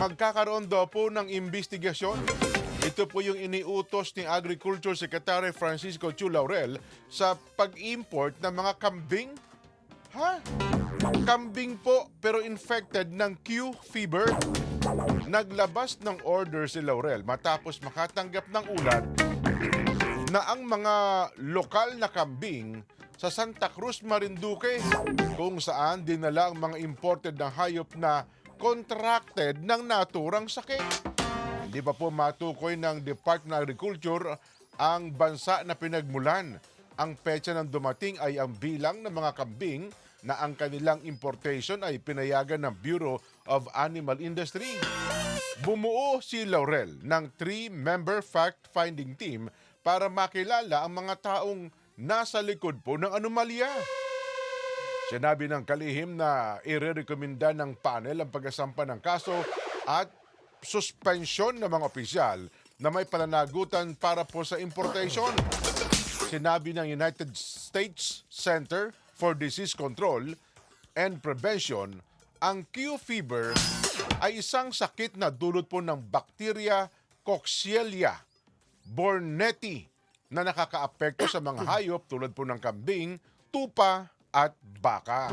magkakaroon daw po ng investigasyon. Ito po yung iniutos ni Agriculture Secretary Francisco Chu Laurel sa pag-import ng mga kambing. Ha? Kambing po pero infected ng Q fever. Naglabas ng order si Laurel matapos makatanggap ng ulat na ang mga lokal na kambing sa Santa Cruz, Marinduque, kung saan dinala ang mga imported na hayop na contracted ng naturang sakit. Hindi pa po matukoy ng Department of Agriculture ang bansa na pinagmulan. Ang petsa ng dumating ay ang bilang ng mga kambing na ang kanilang importation ay pinayagan ng Bureau of Animal Industry. Bumuo si Laurel ng 3-member fact-finding team para makilala ang mga taong nasa likod po ng anomalya. Sinabi ng kalihim na irerekomenda ng panel ang pagkasampa ng kaso at suspensyon ng mga opisyal na may pananagutan para po sa importation. Sinabi ng United States Center for Disease Control and Prevention, ang Q fever ay isang sakit na dulot po ng bacteria Coxiella burnetii na nakakaapekto sa mga hayop tulad po ng kambing, tupa at baka.